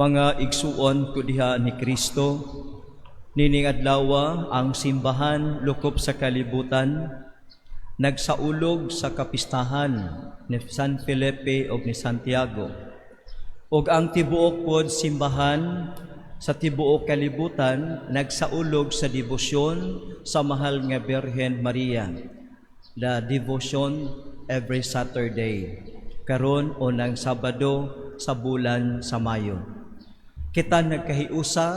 Mga igsuon ko diha ni Kristo, nining adlaw ang simbahan lukop sa kalibutan, nagsaulog sa kapistahan ni San Felipe o ni Santiago. Ug ang tibuok pod simbahan sa tibuok kalibutan nagsaulog sa debosyon sa mahal nga Birhen Maria. The devotion every Saturday, karon o ng Sabado sa bulan sa Mayo. Kita nagkahiusa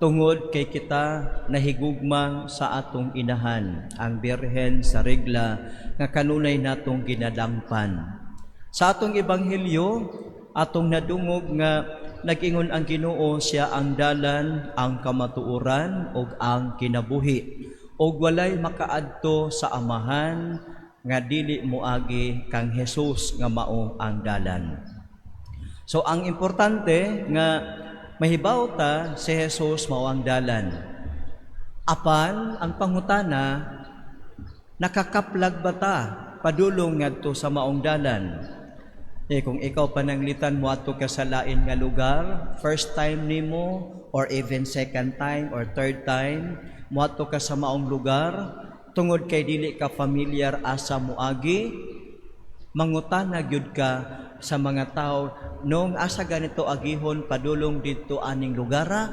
tungod kay kita nahigugma sa atong inahan, ang Birhen sa regla nga kanunay natong ginadampan. Sa atong ebanghelyo, atong nadungog nga nag-ingon ang Ginoo siya ang dalan, ang kamatuoran ug ang kinabuhi. Og walay makaadto sa amahan nga dili moagi kang Hesus nga mao ang dalan. So ang importante nga mahibaw ta si Hesus mao ang dalan. Apan ang pangutana, nakakaplag ba ta padulong ngadto sa maong dalan? Kung ikaw pananglitan mo ato ka sa lain nga lugar, first time nimo or even second time or third time, mo ato ka sa maong lugar, tungod kay dili ka familiar asa moagi, mangutana gyud ka sa mga tao, nung asa ganito agihon padulong dito aning lugara,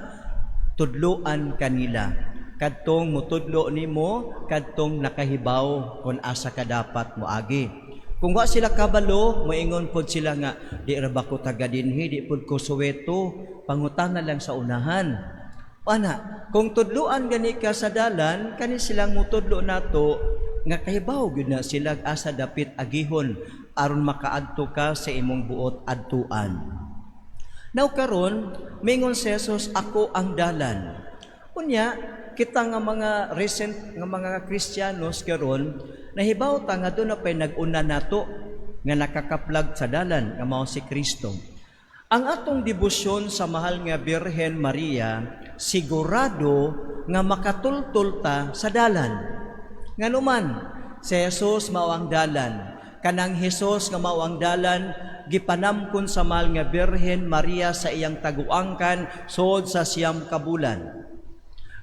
tudloan kanila. Kadtong mutudlo nimo, kadtong nakahibaw kung asa ka dapat moagi. Kung wa sila kabalo, moingon pod sila nga, di ra ba ko taga dinhi, di pod ko Soweto, pangutana lang sa unahan. Ana, kung tudloan gani ka sa dalan, kani silang mutudlo nato, nga kahibaw gyud na sila asa dapit agihon aron makaadto ka sa imong buot adtuan. Now karon, mingon si Jesus, ako ang dalan. Unya, kita nga mga recent nga mga Kristiyanos karon, nahibaw ta nga doon na pa'y nag-una nato nga nakakaplag sa dalan nga mao si Kristo. Ang atong debosyon sa mahal nga Birhen Maria, sigurado nga makatultol ta sa dalan. Nga naman, si Jesus mao ang dalan. Kanang Hesus nga mao ang dalan, gipanamkon sa mahal nga Birhen Maria sa iyang taguangkan sud sa siyam ka bulan.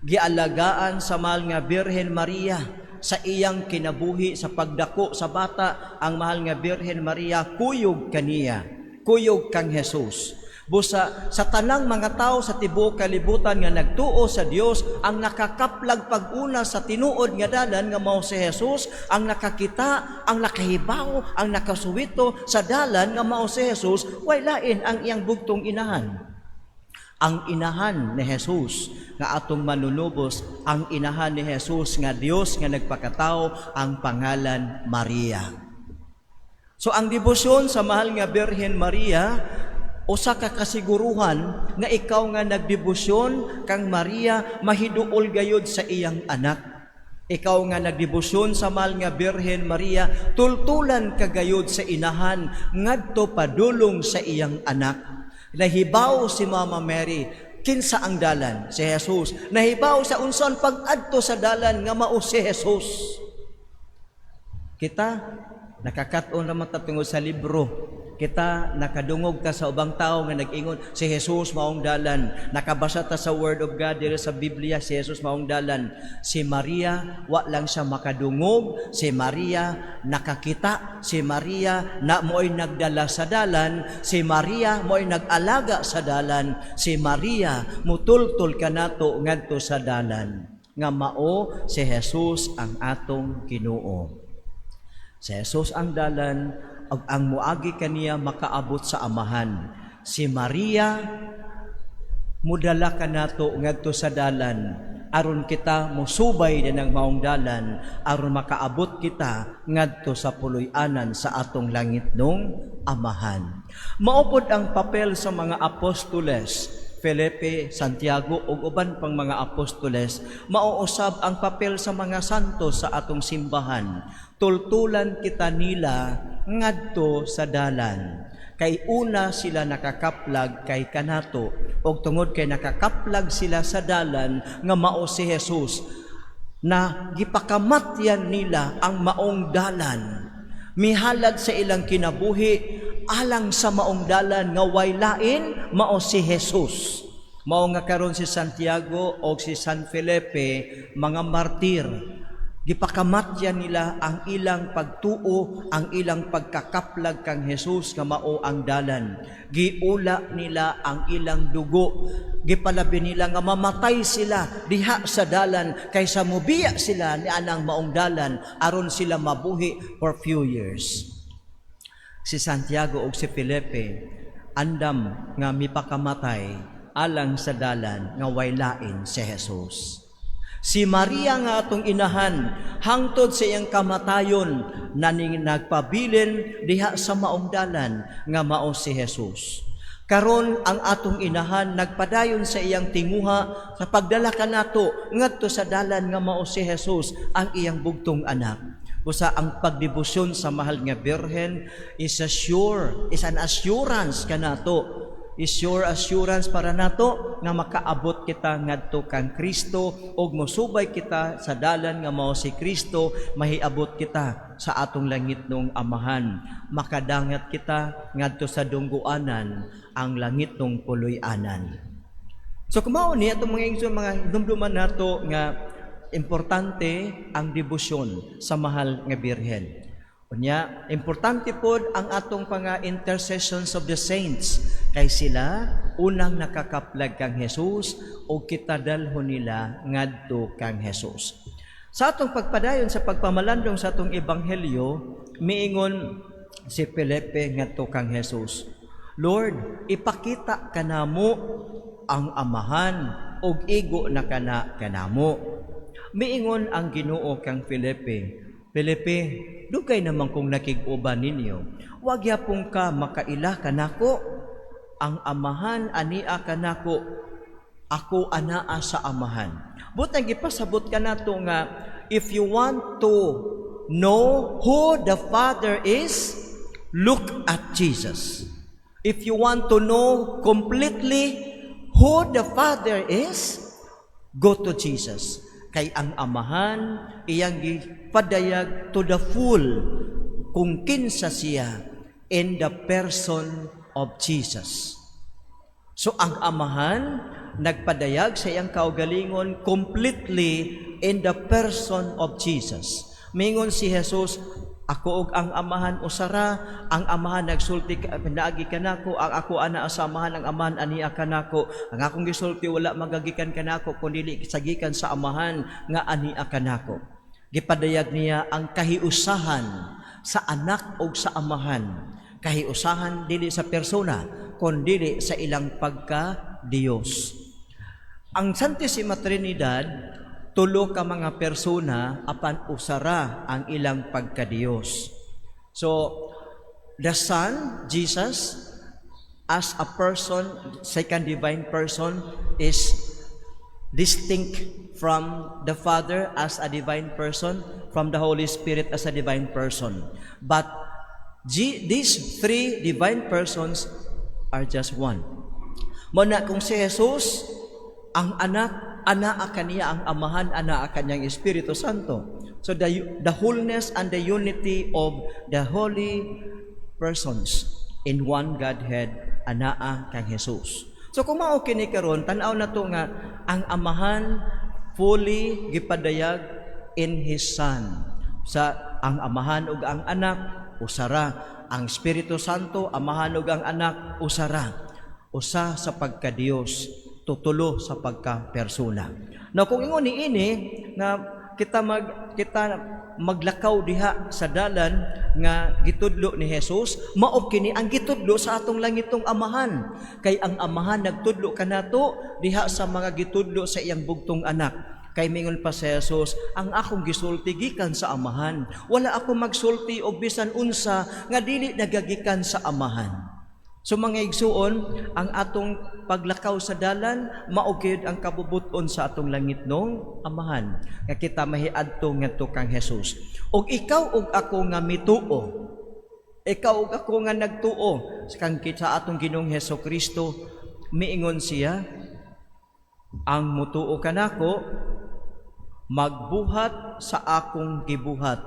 Gialagaan sa mahal nga Birhen Maria sa iyang kinabuhi sa pagdako sa bata, ang mahal nga Birhen Maria kuyog kaniya, kuyog kang Hesus. Busa sa tanang mga tao sa tibuok kalibutan nga nagtuo sa Dios, ang nakakaplag pag-una sa tinuod nga dalan nga mao si Hesus, ang nakakita, ang nakahibaw, ang nakasuwito sa dalan nga mao si Hesus, way lain ang iyang bugtong inahan. Ang inahan ni Hesus nga atong manunubos, ang inahan ni Hesus nga Dios nga nagpakatao, ang pangalan Maria. So ang debosyon sa mahal nga Birhen Maria, usa ka kasiguruhan nga ikaw nga nagdebosyon kang Maria, mahiduol gayud sa iyang anak. Ikaw nga nagdebosyon sa mahal nga Birhen Maria, tultulan ka gayud sa inahan ngadto padulong sa iyang anak. Nahibaw si Mama Mary, kinsa ang dalan? Si Jesus. Nahibaw sa unson pag-adto sa dalan nga mao si Jesus. Kita nakakaton ra man ta tungod sa libro. Kita nakadungog ta sa ubang tao nga nag-ingon si Jesus maong dalan. Nakabasa ta sa Word of God diri sa Biblia, si Jesus maong dalan. Si Maria wa lang siya makadungog, si Maria nakakita, si Maria na mo'y nagdala sa dalan, si Maria mo'y nag-alaga sa dalan, si Maria mutultol kanato ngadto sa dalan. Nga mao si Jesus ang atong Ginoo. Si Jesus ang dalan, ug ang muagi kaniya makaabot sa amahan. Si Maria mudala kanato ngadto sa dalan aron kita mosubay dinang maong dalan aron makaabot kita ngadto sa puloy-anan sa atong langitnong amahan. Maupod ang papel sa mga apostoles, Felipe, Santiago ug uban pang mga apostoles, mauusab ang papel sa mga santos sa atong simbahan. Tultulan kita nila ngadto sa dalan. Kay una sila nakakaplag kay kanato, og tungod kay nakakaplag sila sa dalan nga mao si Jesus, na gipakamatyan nila ang maong dalan. Mihalad sa ilang kinabuhi alang sa maong dalan nga way lain mao si Jesus. Mao nga karon si Santiago o si San Felipe mga martir. Gipakamatyan nila ang ilang pagtuo, ang ilang pagkakaplag kang Jesus nga mao ang dalan. Giula nila ang ilang dugo. Gipalabi nila nga mamatay sila diha sa dalan kaysa mubiya sila ni anang maong dalan aron sila mabuhi for few years. Si Santiago ug si Felipe andam nga mipakamatay alang sa dalan nga way lain si Jesus. Si Maria nga atong inahan hangtod sa iyang kamatayon naning nagpabilin diha sa maong dalan nga mao si Jesus. Karon ang atong inahan nagpadayon sa iyang tinguha sa pagdala kanato ngadto sa dalan nga mao si Jesus ang iyang bugtong anak. Busa ang pagdebosyon sa mahal nga Birhen is an assurance kanato. Is your assurance para nato nga makaabot kita ngadto kang Kristo ug mosubay kita sa dalan nga mao si Kristo, mahiabot kita sa atong langitnong amahan. Makadangat kita ngadto sa dungguanan ang langitnong puloy-anan. So kumao ni atong mga dumduman nato nga importante ang debosyon sa mahal nga Birhen. Unya, importante pod ang atong intercessions of the saints kay sila unang nakakaplag kang Jesus o kita dalhon nila ngadto kang Jesus. Sa atong pagpadayon sa pagpamalandong sa atong ebanghelyo, miingon si Felipe ngadto kang Jesus, Lord, ipakita kanamo ang amahan ug igo na kanamo. Miingon ang Ginoo kang Felipe, dugay naman kung nakig-uban ninyo. Wag yapon ka makaila kanako. Ang amahan ania kanako. Ako anaa sa amahan. Butang gipasabot ka nato nga if you want to know who the Father is, look at Jesus. If you want to know completely who the Father is, go to Jesus. Kay ang amahan iyang gipadayag to the full kung kinsa siya in the person of Jesus. So ang amahan nagpadayag sa iyang kaugalingon completely in the person of Jesus. Mingon si Jesus, ako og ang amahan usara, ang amahan nagsulti naagi kanako, ang ako ana sa amahan, ang amahan ania kanako. Ang akong gisulti wala magagikan kanako kundi sagikan sa amahan nga ania kanako. Gipadayag niya ang kahiusahan sa anak o sa amahan. Kahiusahan dili sa persona, kundi sa ilang pagka-Diyos. Ang Santissima Trinidad, tulo ka mga persona apan usara ang ilang pagka-Diyos. So, the Son, Jesus, as a person, second divine person, is distinct from the Father as a divine person, from the Holy Spirit as a divine person. But these three divine persons are just one. Muna kung si Jesus, ang anak, anaa kaniya ang amahan, anaa kanyang Espiritu Santo. So the wholeness and the unity of the holy persons in one Godhead, anaa kang Jesus. So kung mao kini karon, tan-aw na to nga ang amahan fully gipadayag in His Son. Sa ang amahan ug ang anak usara, ang Espiritu Santo amahan ug ang anak usara. Usa sa pagka-Dios, tutulo sa pagka-persona. Now kung ingon niini nga kita maglakaw diha sa dalan nga gitudlo ni Jesus, mao kini ang gitudlo sa atong langitong amahan. Kay ang amahan nagtudlo kanato diha sa mga gitudlo sa iyang bugtong anak. Kay mingon pa si Jesus, ang akong gisulti gikan sa amahan. Wala ako magsulti og bisan unsa nga dili nagagikan sa amahan. So mga igsuon, ang atong paglakaw sa dalan, maugid ang kabubuton sa atong langitnong amahan. Nga kita mahiadto ngadto kang Jesus. Og ikaw og ako nga mituo. Ikaw og ako nga nagtuo kang kita atong Ginoong Hesukristo, miingon siya, ang mutuo kanako magbuhat sa akong gibuhat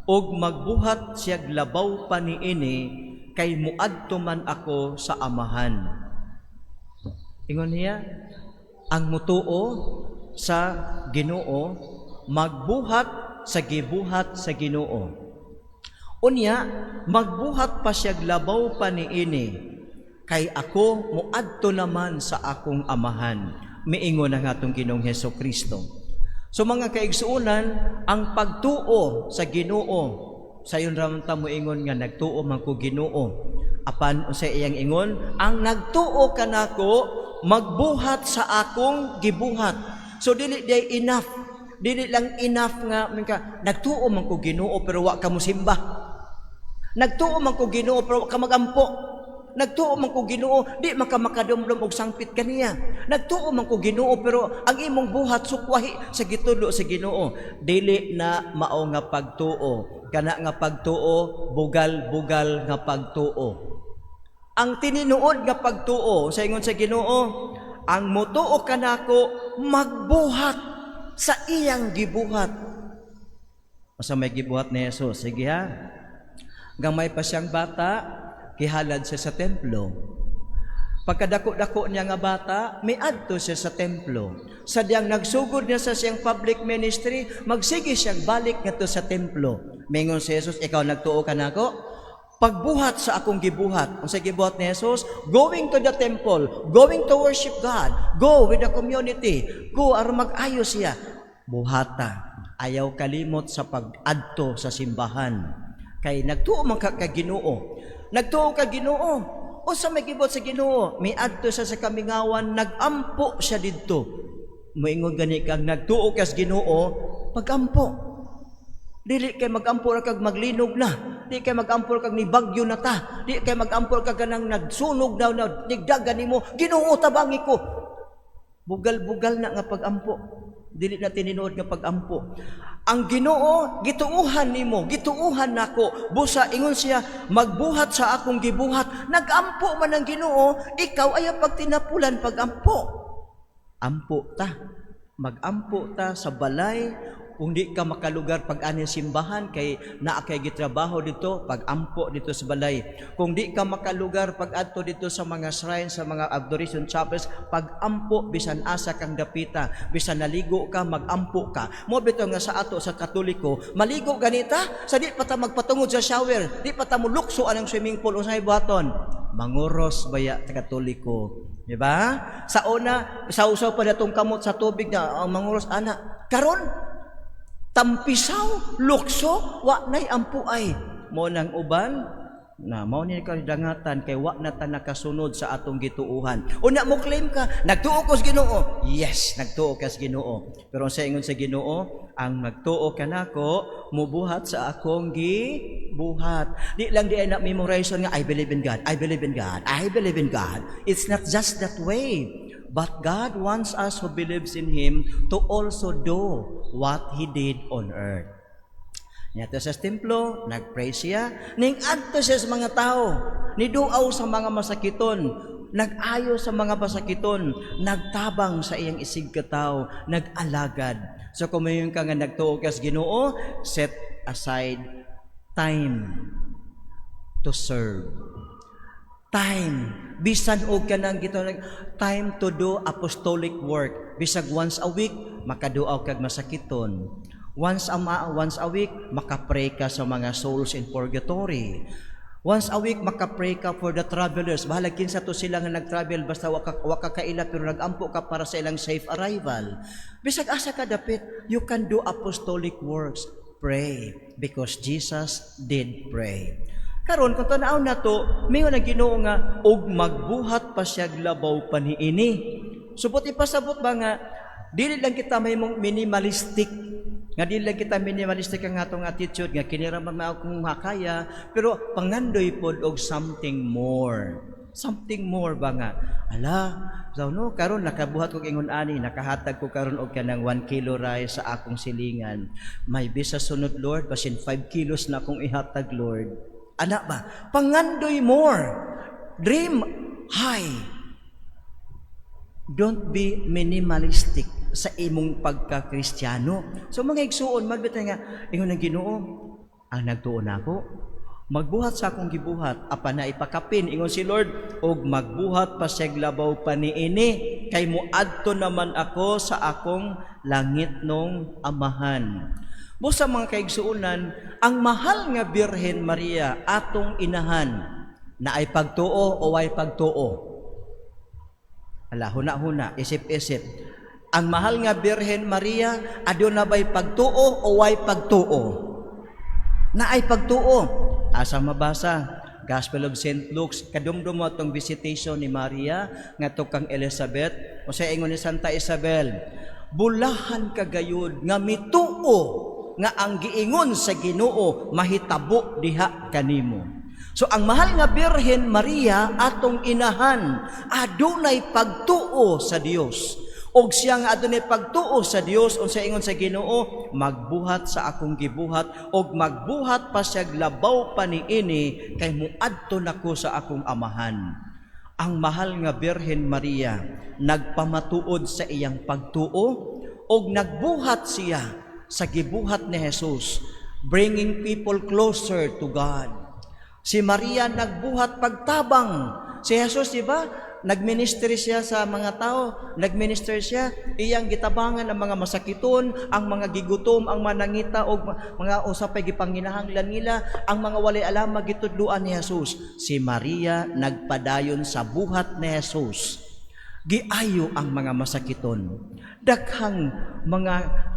og magbuhat siyag labaw pa niini kay muadto man ako sa amahan. Ingon niya, ang mutuo sa Ginoo magbuhat sa gibuhat sa Ginoo. Unya, magbuhat pa siya labaw pa niini, kay ako muadto naman sa akong amahan. Miingon ang atong Ginoong Hesukristo. So mga kaigsuunan, ang pagtuo sa Ginoo, sayon ramang ta mo ingon nga nagtuo man ko Ginoo. Apan sa iyang ingon, ang nagtuo kanako magbuhat sa akong gibuhat. So dili day enough. Dili lang enough nga nagtuo man ko Ginoo pero wa ka mo simba. Nagtuo man ko Ginoo pero wa ka magampo. Nagtuo man ko Ginoo, di makamakadumdum og sangpit kaniya. Nagtuo man ko Ginoo pero ang imong buhat sukwahi sa gitulo sa Ginoo. Dili na mao nga pagtuo. Kana nga pagtuo, bugal-bugal nga pagtuo. Ang tininuod nga pagtuo sa ingon sa Ginoo, ang mutuo kanako magbuhat sa iyang gibuhat. Asa may gibuhat ni Jesus? Sige ha. Gamay pa siyang bata, kihalad siya sa templo. Pagkadako-dako niya nga bata, miadto siya sa templo. Sadyang nagsugod niya sa siyang public ministry, magsige siyang balik ngadto sa templo. Mingon si Jesus, ikaw nagtuo ka nako? Pagbuhat sa akong gibuhat. Ang sa gibuhat ni Jesus, going to the temple, going to worship God, go with the community, go aron mag-ayo siya. Buhata. Ayaw kalimot sa pag-adto sa simbahan. Kay nagtuo man ka Ginoo. Nagtuo ka Ginoo. O sa may gibot sa Ginoo, miadto siya sa kamingawan, nagampo siya didto. Moingon gani kang nagtuo ka sa Ginoo, pagampo. Dili kay mag-ampol kag maglinog na. Di kay mag-ampol kag ni bagyo na ta. Di kay mag-ampol kag kanang nagsunog daw na nigdagan nimo. Ginoo tabangi ko. Bugal-bugal na nga pag-ampo. Dili na tininuod nga pag-ampo. Ang Ginoo gituuhan nimo, gituuhan nako. Busa ingon siya, magbuhat sa akong gibuhat. Nag-ampo man ang Ginoo, ikaw ay pagtinapulan pag-ampo. Ampo ta. Mag-ampo ta sa balay. Kung di ka makalugar pag-ani simbahan kay naa kay gitrabaho dito, pag-ampo dito sa balay. Kung di ka makalugar pag-adto dito sa mga shrines, sa mga adoration chapels, pag-ampo bisan asa kang dapita, bisan naligo ka, mag-ampo ka. Mo bitaw nga sa ato sa Katoliko, maligo ganita, sa di pa ta magpatungod sa shower, di pa ta mo lukso anang swimming pool unsay buhaton. Manguros baya ta Katoliko. Di ba? Sa una, sausaw pa datong kamot sa tubig na ang manguros ana. Karon tampisaw, lukso, wa nay ampuay. Mo nang uban, na mao ni kadangatan kay wa na ta nakasunod sa atong gituuhan. Una mo claim ka, nagtuo ko sa Ginoo. Yes, nagtuo ka sa Ginoo. Pero sa ingon sa Ginoo, ang nagtuo kanako mubuhat sa akong gibuhat. Di lang di ay na memorization nga I believe in God. I believe in God. I believe in God. It's not just that way. But God wants us who believes in Him to also do what He did on earth. Nyato sa templo, nag-pray siya, ning adto siya sa mga tao, niduaw sa mga masakiton, nag-ayo sa mga masakiton, nagtabang sa iyang isig katao, nag-alagad. So kung mayon ka nga nagtuo ka sa Ginoo, set aside time to serve. Time. Bisan og kanang gito time to do apostolic work. Bisag once a week makaduaw kag masakiton. Once a week makapray ka sa mga souls in purgatory. Once a week makapray ka for the travelers. Bahala kinsa to sila nga nag-travel basta wa ka kaila pero nagampo ka para sa ilang safe arrival. Bisag asa ka dapit, you can do apostolic works. Pray because Jesus did pray. Karon kung tanaw na to, mingon ang Ginoo nga og magbuhat pa siya labaw pa niini. Supot ipasabot ba nga dili lang kita may minimalistic. Nga dili lang kita minimalistic ang atong attitude nga kiniraman mao kung makaya, pero pangandoy pod og something more. Something more ba nga? Ala, so no, karon nakabuhat ko ingon ani, nakahatag ko karon og kanang 1 kilo rice sa akong silingan. May bisa sunod Lord, basin 5 kilos na akong ihatag Lord. Anak ba? Pangandoy more. Dream high. Don't be minimalistic sa imong pagka-Kristiyano. So mga igsuon, magbitay nga, ingon ng Ginoo, ang nagtuon ako, Magbuhat sa akong gibuhat, apan na ipakapin, ingon si Lord, og magbuhat pa siya labaw pa niini, kay muadto naman ako sa akong langit nung amahan. Busa mga kaigsuunan, ang mahal nga Birhen Maria, atong inahan, na ay pagtuo o ay pagtuo? Ala, huna-huna, isip-isip. Ang mahal nga Birhen Maria, adyo na ba'y pagtuo o ay pagtuo? Na ay pagtuo. Asa mabasa? Gospel of St. Luke, kadumdum mo itong visitation ni Maria, nga to kang Elizabeth, o sa ingon ni Santa Isabel, bulahan kagayod, nga mituo, nga ang giingon sa Ginoo, mahitabo diha kanimo. So ang mahal nga Birhen Maria, atong inahan, adunay pagtuo sa Dios. Og siya nga adunay pagtuo sa Dios, unsa ingon sa Ginoo, magbuhat sa akong gibuhat, og magbuhat pa siya labaw pa niini, kay muadto nako sa akong amahan. Ang mahal nga Birhen Maria, nagpamatuod sa iyang pagtuo, og nagbuhat siya sa gibuhat ni Jesus, bringing people closer to God. Si Maria nagbuhat pagtabang. Si Jesus, di ba? Nagministry siya sa mga tao, nagminister siya, iyang gitabangan ang mga masakiton, ang mga gigutom, ang manangita, o mga usapay gipanginahanglan nila, ang mga walay alam magitudluan ni Jesus. Si Maria nagpadayon sa buhat ni Jesus. Giayo ang mga masakiton. Daghang mga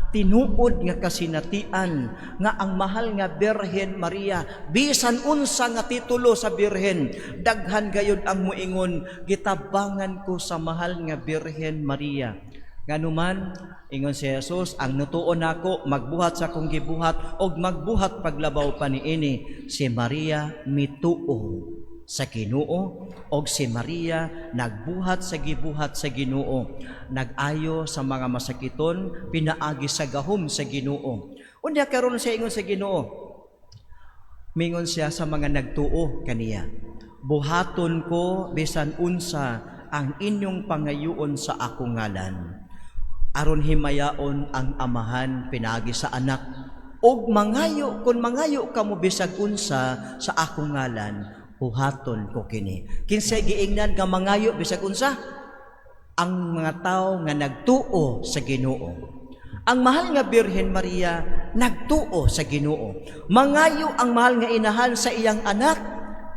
tinuod nga kasinatian nga ang mahal nga Birhen Maria, bisan unsa nga titulo sa Birhen, daghan gayud ang muingon, gitabangan ko sa mahal nga Birhen Maria. Nganuman, ingon si Jesus, ang nutuon nako, magbuhat sa akong gibuhat, og magbuhat paglabaw pa niini. Si Maria mituo sa Ginoo, og si Maria nagbuhat sa gibuhat sa Ginoo, nagayo sa mga masakiton, pinaagi sa gahom sa Ginoo. Unya karon siya ingon sa Ginoo, mingon siya sa mga nagtuo kaniya, buhaton ko bisan unsa ang inyong pangayoon sa akong ngalan, aron himayaon ang amahan pinaagi sa anak, og mangayo kun mangayo kamo bisag unsa sa akong ngalan, buhaton ko kini. Kinsay giingnan nga mangayo bisag unsa? Ang mga tao nga nagtuo sa Ginoo. Ang mahal nga Birhen Maria nagtuo sa Ginoo. Mangayo ang mahal nga inahan sa iyang anak.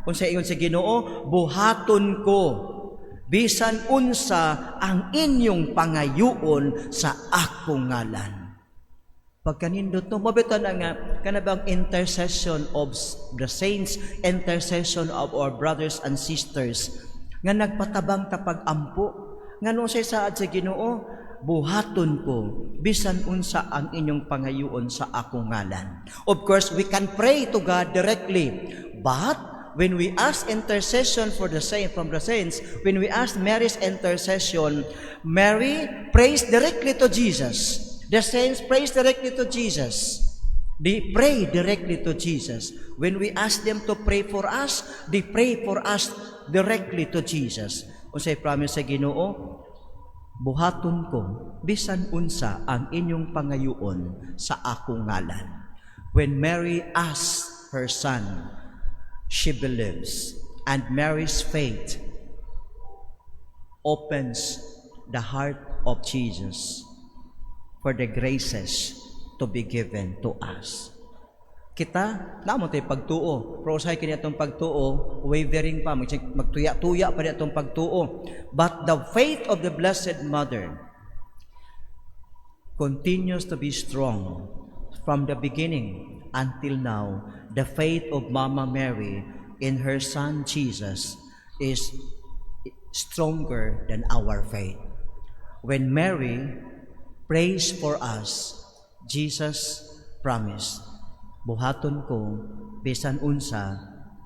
Kung sa ingon sa Ginoo, buhaton ko bisan unsa ang inyong pangayoon sa akong ngalan. Pagkanindot no, mabitan na nga, kanabang intercession of the saints, intercession of our brothers and sisters, nga nagpatabang tapag ampo, nga nung say saad sa Ginoo, buhaton ko, bisan unsa ang inyong pangayoon sa akong ngalan. Of course, we can pray to God directly, but when we ask intercession for the saint, from the saints, when we ask Mary's intercession, Mary prays directly to Jesus. The saints praise directly to Jesus. They pray directly to Jesus. When we ask them to pray for us, they pray for us directly to Jesus. Unsay promise sa Ginoo, buhaton ko bisan unsa ang inyong pangayoon sa akong ngalan. When Mary asked her son, she believes, and Mary's faith opens the heart of Jesus for the graces to be given to us. Kita, namo tayo pagtuo. Pero usahay kini atong pagtuo, wavering pa, magtuya-tuya pa rin atong pagtuo. But the faith of the Blessed Mother continues to be strong from the beginning until now. The faith of Mama Mary in her Son Jesus is stronger than our faith. When Mary prays for us, Jesus promised, buhaton ko bisan unsa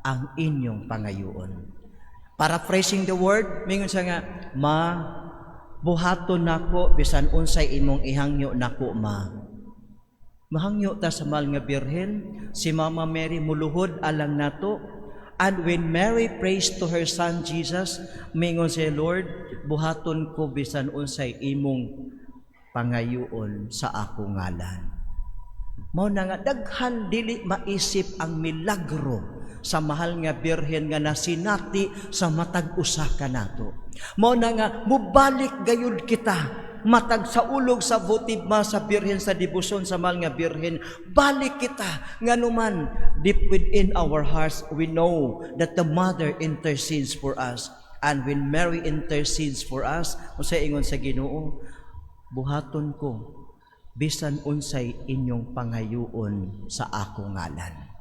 ang inyong pangayoon. Paraphrasing the word, mingon siya nga, ma, buhaton nako bisan unsay imong ihangyo nako, ma. Mahangyo ta sa mahal nga Birhen, si Mama Mary muluhod alang nato. And when Mary prays to her son Jesus, mingon siya, Lord, buhaton ko bisan unsay imong pangayoon sa akong ngalan. Mao na nga daghan dili maisip ang milagro sa mahal nga birhen nga nasinati sa matag usa kanato. Mao na nga mubalik gayud kita matag sa ulog sa botibma sa birhen sa debosyon sa mahal nga birhen. Balik kita nganuman deep within our hearts we know that the mother intercedes for us. And when Mary intercedes for us, unsay ingon sa Ginoo, buhaton ko bisan unsay inyong pangayoon sa ako ngalan.